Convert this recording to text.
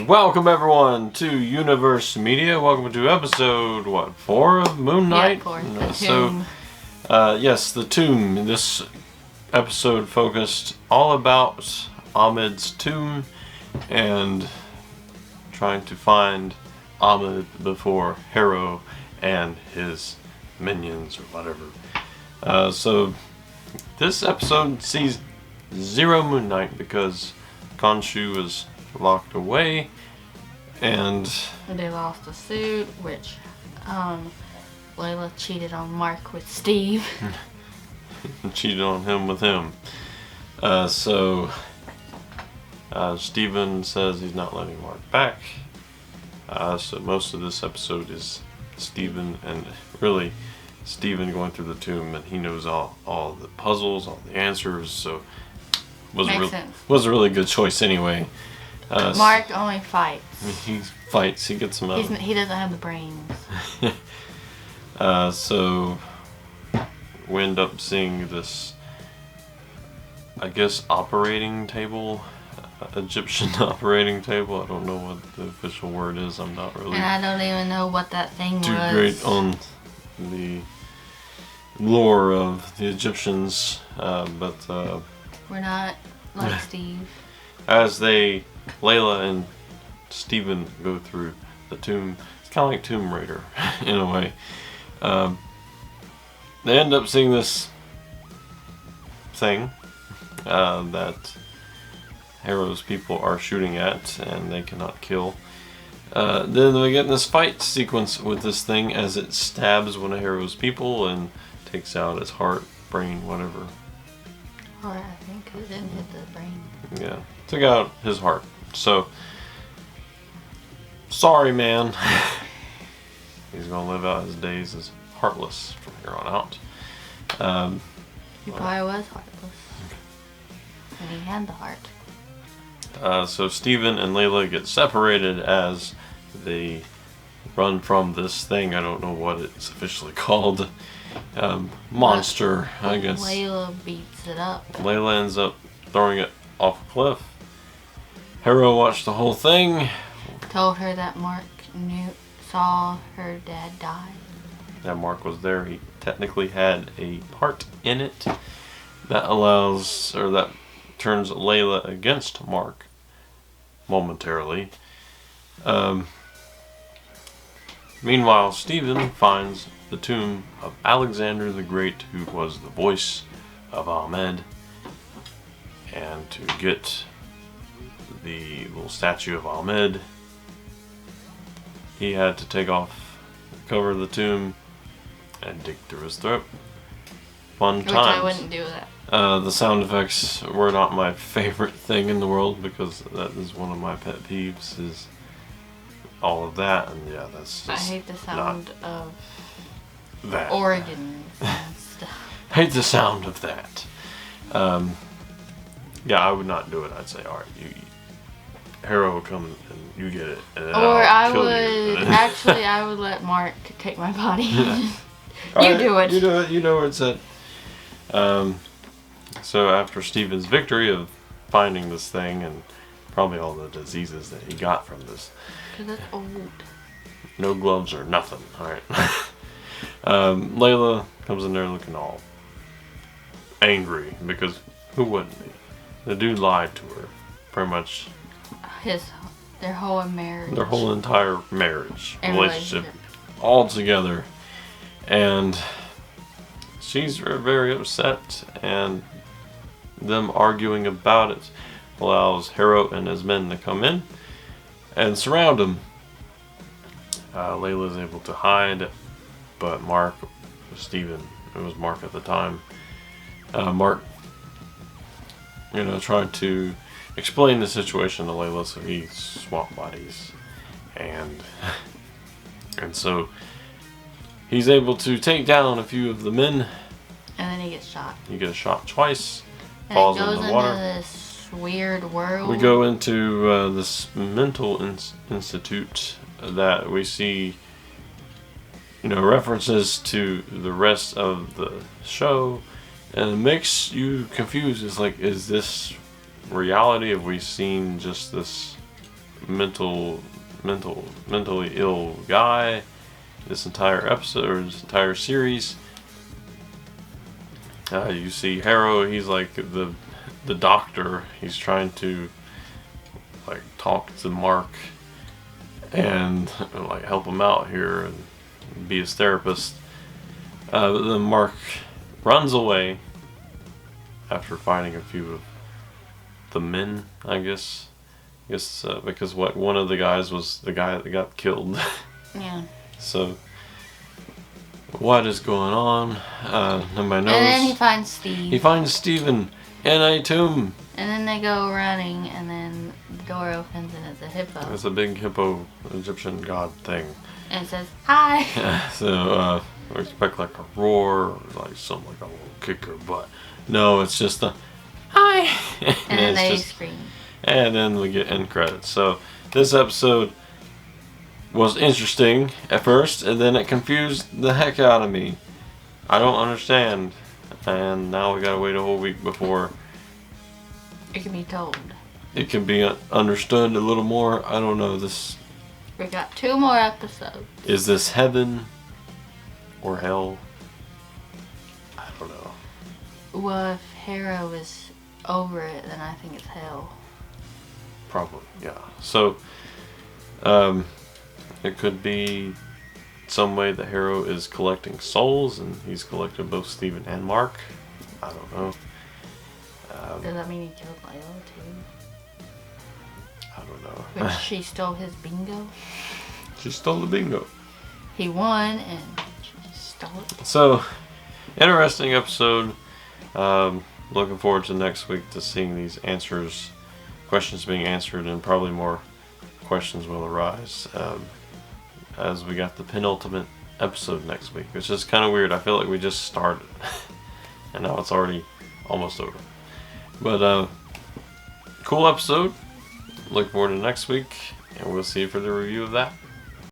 welcome everyone to Universe Media. Welcome to episode 4 of Moon Knight. Yeah, 4. Yes, the tomb. This episode focused all about Ahmed's tomb and trying to find Ahmed before Harrow and his minions or whatever. So this episode sees zero Moon Knight because Khonshu is locked away, and they lost a suit, which Layla cheated on Mark with Steve. cheated on him with him. So Steven says he's not letting Mark back. So most of this episode is Steven, and really Steven going through the tomb, and he knows all the puzzles, all the answers, so was a really good choice anyway. Mark only fights. He fights, he gets them out. He doesn't have the brains. So we end up seeing this, I guess, operating table, Egyptian operating table. I don't know what the official word is. I'm not really. And I don't even know what that thing too was. Great on the lore of the Egyptians, but we're not like Steve. As Layla and Steven go through the tomb, it's kind of like Tomb Raider in a way. They end up seeing this thing that Harrow's people are shooting at, and they cannot kill. Then we get in this fight sequence with this thing as it stabs one of Harrow's people and takes out his heart, brain, whatever. Or I think it didn't hit the brain. Yeah, took out his heart. So, sorry, man. He's gonna live out his days as heartless from here on out. He probably was heartless. And he had the heart. So Steven and Layla get separated as they run from this thing. I don't know what it's officially called. Monster, I guess. Layla beats it up. Layla ends up throwing it off a cliff. Harrow watched the whole thing. Told her that Mark saw her dad die. That Mark was there. He technically had a part in it that that turns Layla against Mark momentarily. Meanwhile, Steven finds the tomb of Alexander the Great, who was the voice of Ahmed, and to get the little statue of Ahmed, he had to take off the cover of the tomb and dig through his throat. Fun times. Which I wouldn't do that. The sound effects were not my favorite thing in the world, because that is one of my pet peeves, is all of that, and yeah, that's just I hate the sound of that. organs and stuff. Hate the sound of that. Yeah, I would not do it. I'd say, alright, Harrow will come and you get it, and then I'll kill you. Actually, I would let Mark take my body. Yeah. You do it. You do it. You know where it's at. So after Steven's victory of finding this thing and probably all the diseases that he got from this. Because that's old. No gloves or nothing. Alright. Layla comes in there looking all angry, because who wouldn't be? The dude lied to her. Pretty much. Their whole marriage. Their whole entire marriage. And relationship. All together. And she's very upset, and them arguing about it allows Harrow and his men to come in and surround him. Layla is able to hide, but Steven, it was Mark at the time, Mark, tried to explain the situation to Layla, so he swapped bodies, and so he's able to take down a few of the men. And then he gets shot. He gets shot twice. And falls it goes in the water. into this weird world. We go into this mental institute that we see, references to the rest of the show, and it makes you confused. It's like, is this reality? Have we seen just this mentally ill guy. This entire episode, or this entire series. You see Harrow. He's like the doctor. He's trying to like talk to Mark and like help him out here and be his therapist. But then Mark runs away after fighting a few of the men, I guess. Because one of the guys was the guy that got killed. Yeah. So, what is going on? Nobody knows. And then he finds Steve. He finds Steven in a tomb. And then they go running, and then the door opens, and it's a hippo. It's a big hippo Egyptian god thing. And it says, "Hi." So, I expect like a roar, or like something like a little kick her butt. No, it's just a hi. And then they just, scream. and then we get end credits. So, this episode was interesting at first, and then it confused the heck out of me. I don't understand. And now we gotta wait a whole week before It can be told. it can be understood a little more. I don't know. We got 2 more episodes. Is this heaven or hell? I don't know. Well, if Harrow is over it, then I think it's hell. Probably, yeah. So, it could be some way that Harrow is collecting souls, and he's collected both Steven and Mark. I don't know. Does that mean he killed Layla too? I don't know. Which she stole his bingo. She stole the bingo. He won, and she just stole it. So, interesting episode. Looking forward to next week to seeing these questions being answered, and probably more questions will arise as we got the penultimate episode next week, which is kind of weird. I feel like we just started and now it's already almost over. But cool episode. Look forward to next week, and we'll see you for the review of that.